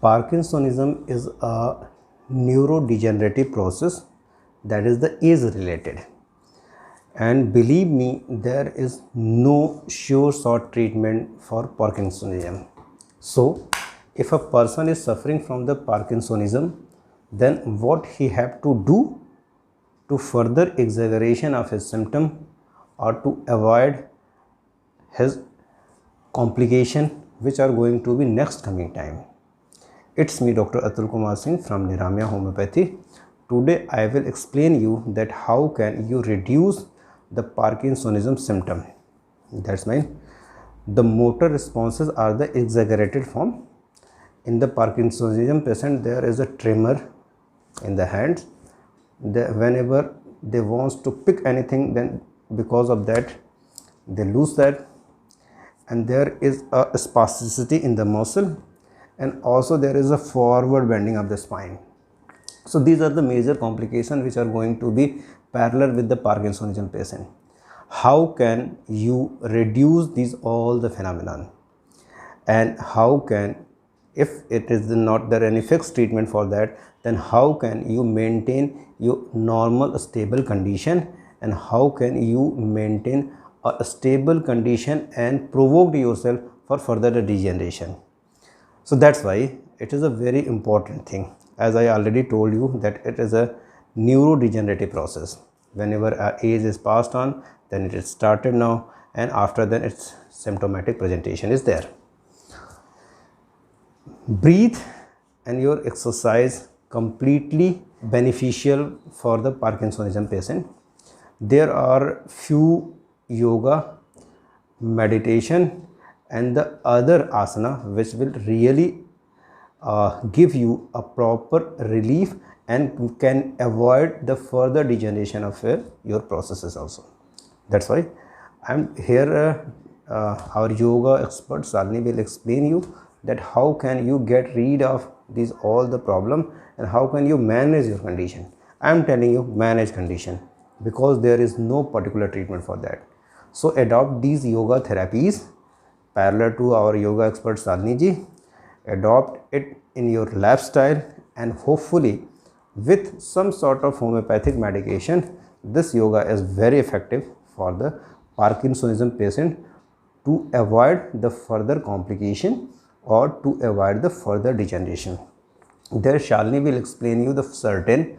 Parkinsonism is a neurodegenerative process that is the age related, and believe me, there is no sure short treatment for Parkinsonism. So if a person is suffering from the Parkinsonism, then what he have to do to further exaggeration of his symptom or to avoid his complication which are going to be next coming time. It's me, Dr. Atul Kumar Singh from Niramya Homeopathy. Today I will explain you that how can you reduce the Parkinsonism symptom. That's mean the motor responses are the exaggerated form. In the Parkinsonism patient, there is a tremor in the hands. Whenever they want to pick anything, then because of that they lose that, and there is a spasticity in the muscle, and also there is a forward bending of the spine. So these are the major complications which are going to be parallel with the Parkinsonism patient. How can you reduce these all the phenomenon, and how can, if it is not there any fixed treatment for that, then how can you maintain your normal stable condition, and how can you maintain a stable condition and provoke yourself for further degeneration. So that's why it is a very important thing. As I already told you that it is a neurodegenerative process. Whenever our age is passed on, then it is started now, and after then its symptomatic presentation is there. Breathe and your exercise completely beneficial for the Parkinsonism patient. There are few yoga, meditation and the other asana which will really give you a proper relief and can avoid the further degeneration of your processes also. That's why I am here. Our yoga expert Salini will explain you that how can you get rid of these all the problem and how can you manage your condition. I am telling you manage condition, because there is no particular treatment for that. So adopt these yoga therapies parallel to our yoga expert Salini ji. Adopt it in your lifestyle, and hopefully with some sort of homeopathic medication, this yoga is very effective for the Parkinsonism patient to avoid the further complication or to avoid the further degeneration. There Shalini will explain you the certain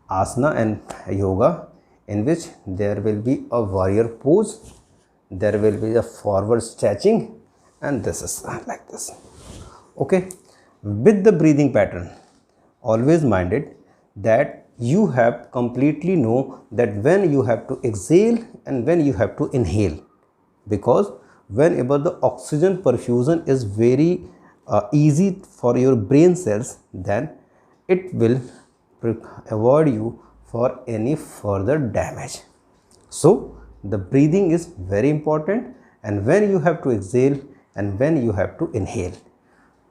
asana and yoga in which there will be a warrior pose, there will be a forward stretching, and this is like this. Okay, with the breathing pattern, always minded that you have completely know that when you have to exhale and when you have to inhale, because whenever the oxygen perfusion is very easy for your brain cells, then it will avoid you for any further damage. So the breathing is very important, and when you have to exhale and when you have to inhale.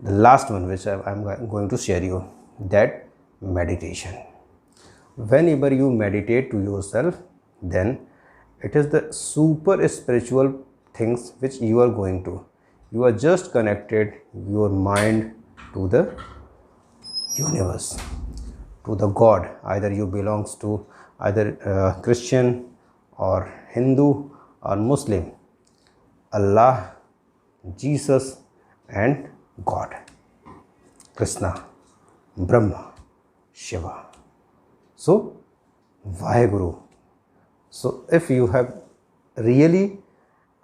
The last one which I am going to share you, that meditation. Whenever you meditate to yourself, then it is the super spiritual things which you are going to. You are just connected your mind to the universe, to the God. Either you belongs to either Christian or Hindu or Muslim, Allah, Jesus and God, Krishna, Brahma, Shiva. So Vaheguru. So if you have really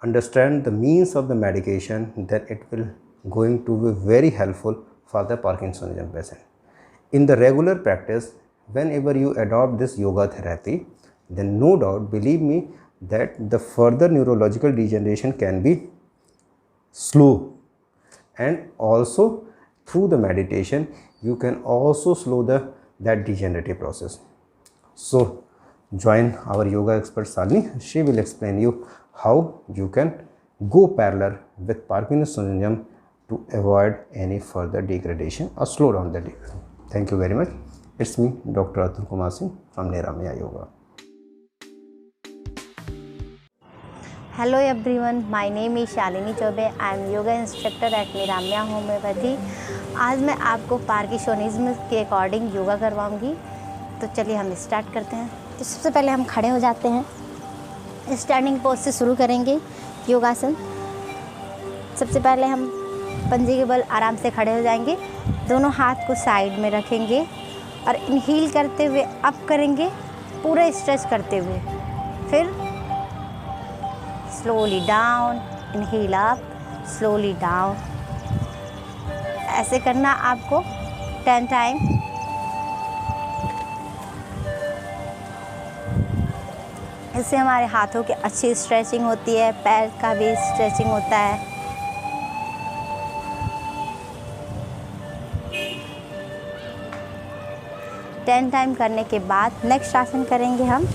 understand the means of the medication, then it will going to be very helpful for the Parkinsonism patient. In the regular practice, whenever you adopt this yoga therapy, then no doubt, believe me, that the further neurological degeneration can be slow, and also through the meditation you can also slow that degenerative process. So join our yoga expert Salini. She will explain you how you can go parallel with Parkinsonism to avoid any further degradation or slow down the degradation. Thank you very much. It's me, Dr. Atul Kumar Singh from Niramya Yoga. Hello everyone, my name is Shalini Chobe. I am yoga instructor at Niramya homeopathy. आज मैं आपको parkinsonism के according yoga करवाऊंगी। तो चलिए हम start करते हैं। तो सबसे पहले हम खड़े हो जाते हैं, स्टैंडिंग पोज से शुरू करेंगे योगासन। सबसे पहले हम पंजे के बल आराम से खड़े हो जाएंगे, दोनों हाथ को साइड में रखेंगे और इनहील करते हुए अप करेंगे, पूरा स्ट्रेच करते हुए। फिर slowly down, inhale up, slowly down. ऐसे करना आपको 10 टाइम। इससे हमारे हाथों की अच्छी स्ट्रेचिंग होती है, पैर का भी स्ट्रेचिंग होता है। टेन टाइम करने के बाद नेक्स्ट आसन करेंगे हम।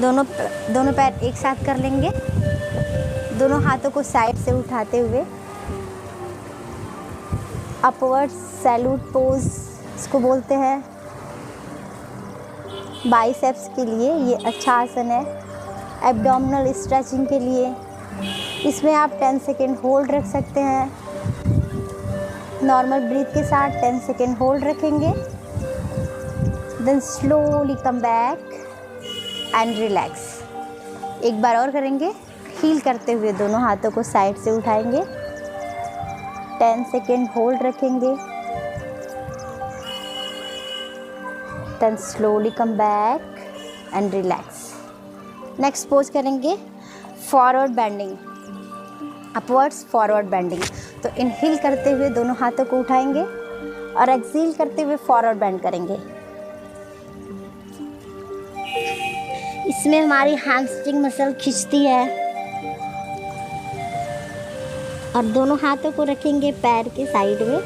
दोनों पैर एक साथ कर लेंगे, दोनों हाथों को साइड से उठाते हुए अपवर्ड सैल्यूट पोज इसको बोलते हैं। बाइसेप्स के लिए ये अच्छा आसन है, एब्डोमिनल स्ट्रेचिंग के लिए। इसमें आप 10 सेकेंड होल्ड रख सकते हैं। नॉर्मल ब्रीथ के साथ 10 सेकेंड होल्ड रखेंगे, then slowly come back and relax. एक बार और करेंगे, हील करते हुए दोनों हाथों को साइड से उठाएंगे, 10 सेकेंड होल्ड रखेंगे, then slowly come back and relax. Next pose करेंगे forward bending, upwards forward bending. तो इनहील करते हुए दोनों हाथों को उठाएंगे और एक्सहील करते हुए फॉरवर्ड बेंड करेंगे। इसमें हमारी हैमस्ट्रिंग मसल खिंचती है। और दोनों हाथों को रखेंगे पैर के साइड में।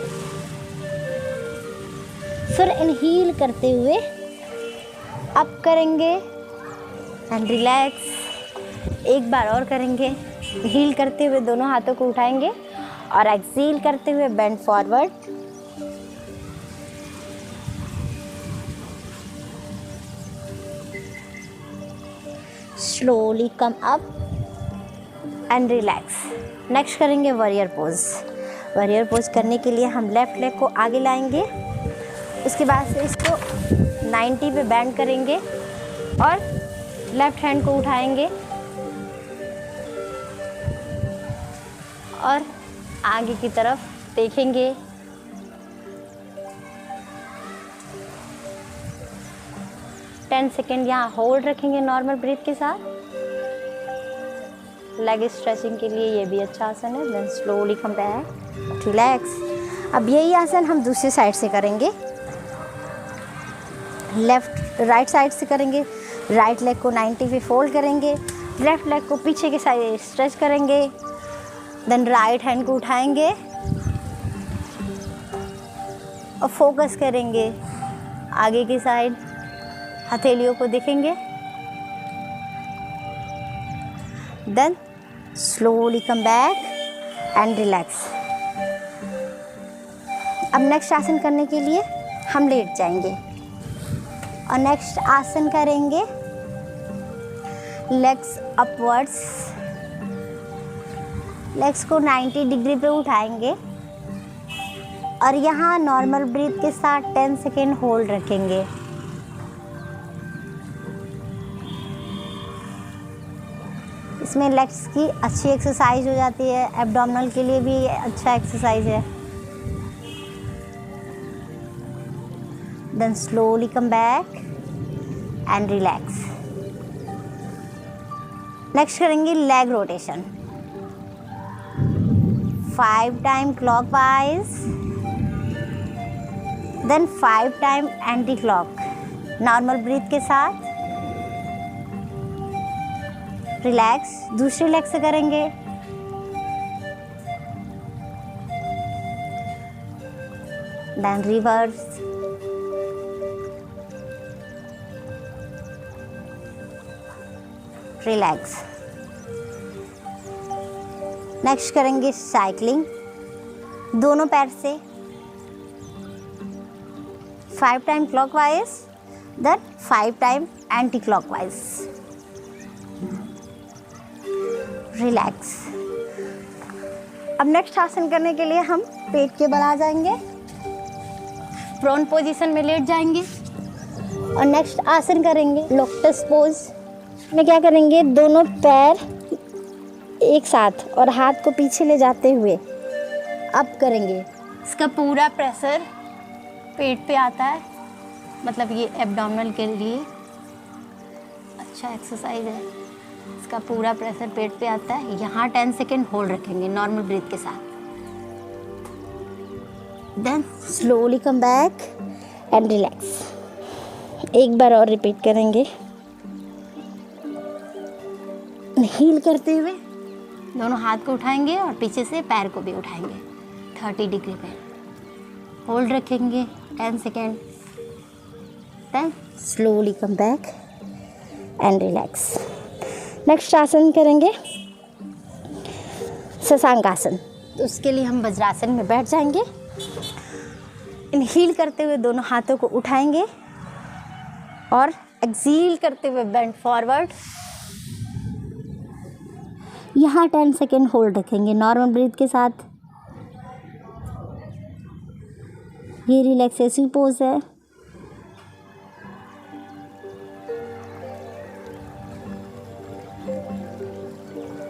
फिर इनहील करते हुए अप करेंगे एंड रिलैक्स। एक बार और करेंगे, हील करते हुए दोनों हाथों को उठाएंगे और एक्सहील करते हुए bend forward. Slowly come up and relax. Next करेंगे वॉरियर पोज। वॉरियर पोज करने के लिए हम लेफ्ट लेग को आगे लाएंगे, उसके बाद से इसको 90 पे बेंड करेंगे और लेफ्ट हैंड को उठाएंगे और आगे की तरफ देखेंगे। 10 सेकेंड यहाँ होल्ड रखेंगे नॉर्मल ब्रीथ के साथ। लेग स्ट्रेचिंग के लिए ये भी अच्छा आसन है। Then slowly come back, relax. अब यही आसन हम दूसरी साइड से करेंगे, राइट साइड से करेंगे। राइट लेग को 90 पे फोल्ड करेंगे, लेफ्ट लेग को पीछे के साइड स्ट्रेच करेंगे, देन राइट हैंड को उठाएंगे और फोकस करेंगे आगे की साइड, हथेलियों को देखेंगे। Then slowly come back and relax. अब नेक्स्ट आसन करने के लिए हम लेट जाएंगे और नेक्स्ट आसन करेंगे लेग्स अपवर्ड्स। लेग्स को 90 डिग्री पे उठाएंगे और यहाँ नॉर्मल ब्रीथ के साथ 10 सेकेंड होल्ड रखेंगे। इसमें लेग्स की अच्छी एक्सरसाइज हो जाती है, एब्डोमिनल के लिए भी अच्छा एक्सरसाइज है। Then slowly come back and relax. Next करेंगे leg rotation, 5 time clockwise, then 5 time anti clock. Normal breath के साथ रिलैक्स। दूसरी लेग से करेंगे, देन रिवर्स, रिलैक्स। नेक्स्ट करेंगे साइकिलिंग, दोनों पैर से 5 time clockwise, then 5 time anti clockwise. Relax. अब नेक्स्ट आसन करने के लिए हम पेट के बल आ जाएंगे, प्रोन पोजीशन में लेट जाएंगे और नेक्स्ट आसन करेंगे लोटस पोज में। क्या करेंगे, दोनों पैर एक साथ और हाथ को पीछे ले जाते हुए अप करेंगे। इसका पूरा प्रेशर पेट पे आता है, मतलब ये एब्डोमिनल के लिए अच्छा एक्सरसाइज है। इसका पूरा प्रेशर पेट पे आता है। यहाँ 10 सेकेंड होल्ड रखेंगे नॉर्मल ब्रीथ के साथ। Then slowly come back and relax. एक बार और रिपीट करेंगे। हील करते हुए दोनों हाथ को उठाएंगे और पीछे से पैर को भी उठाएंगे 30 डिग्री पे। होल्ड रखेंगे 10 second. Then slowly come back and relax. Next आसन करेंगे शशांक आसन। तो उसके लिए हम वज्रासन में बैठ जाएंगे। इनहील करते हुए दोनों हाथों को उठाएंगे और एक्सहील करते हुए बेंड फॉरवर्ड। यहाँ 10 सेकेंड होल्ड रखेंगे नॉर्मल ब्रीथ के साथ। ये रिलैक्सेशन पोज है।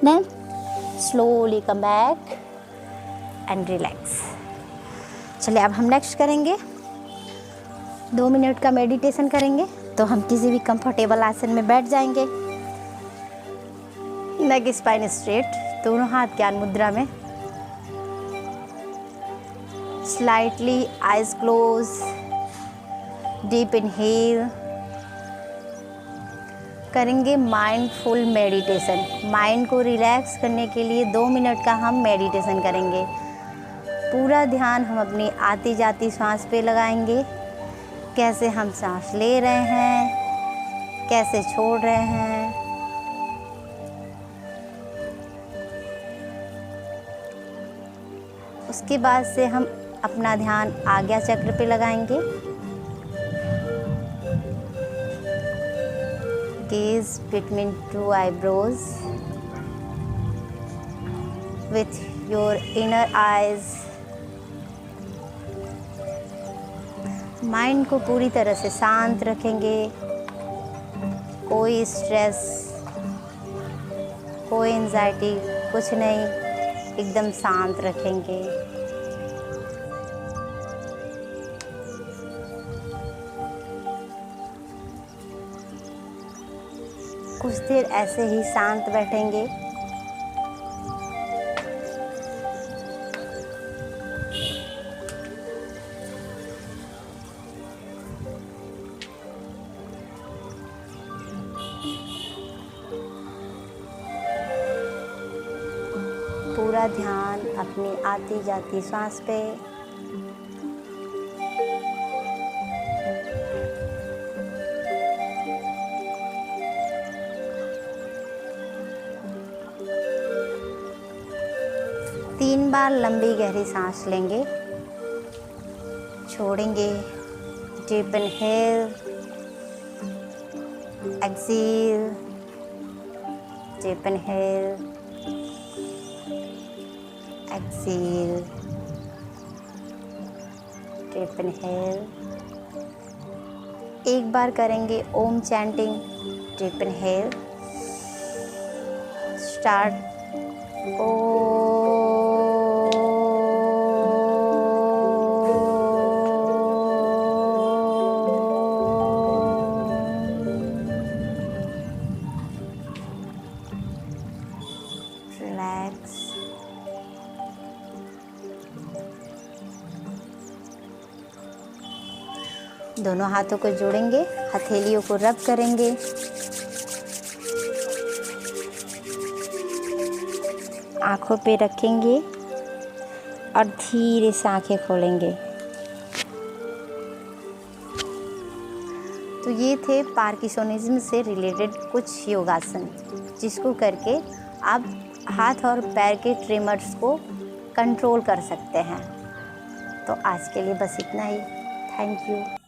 Then slowly come back and relax. चलिए अब हम नेक्स्ट करेंगे 2 मिनट का मेडिटेशन करेंगे। तो हम किसी भी कंफर्टेबल आसन में बैठ जाएंगे। नेक स्पाइन स्ट्रेट, दोनों हाथ ज्ञान मुद्रा में। Slightly eyes close, deep inhale. करेंगे माइंडफुल मेडिटेशन। माइंड को रिलैक्स करने के लिए 2 मिनट का हम मेडिटेशन करेंगे। पूरा ध्यान हम अपनी आती जाती सांस पे लगाएंगे। कैसे हम सांस ले रहे हैं, कैसे छोड़ रहे हैं। उसके बाद से हम अपना ध्यान आज्ञा चक्र पे लगाएंगे। Gaze between 2 eyebrows with your inner eyes। Mind को पूरी तरह से शांत रखेंगे। कोई स्ट्रेस, कोई एंजाइटी, कुछ नहीं, एकदम शांत रखेंगे। कुछ देर ऐसे ही शांत बैठेंगे। पूरा ध्यान अपनी आती जाती सांस पे। तीन बार लंबी गहरी सांस लेंगे, छोड़ेंगे। Deep inhale, exhale, deep inhale, exhale, deep inhale. एक बार करेंगे Om chanting. Deep inhale, start. Relax. दोनों हाथों को जोड़ेंगे, हथेलियों को रब करेंगे। आंखों पे रखेंगे और धीरे से आंखें खोलेंगे। तो ये थे पार्किंसोनिज्म से रिलेटेड कुछ योगासन, जिसको करके आप हाथ और पैर के ट्रिमर्स को कंट्रोल कर सकते हैं। तो आज के लिए बस इतना ही। Thank you.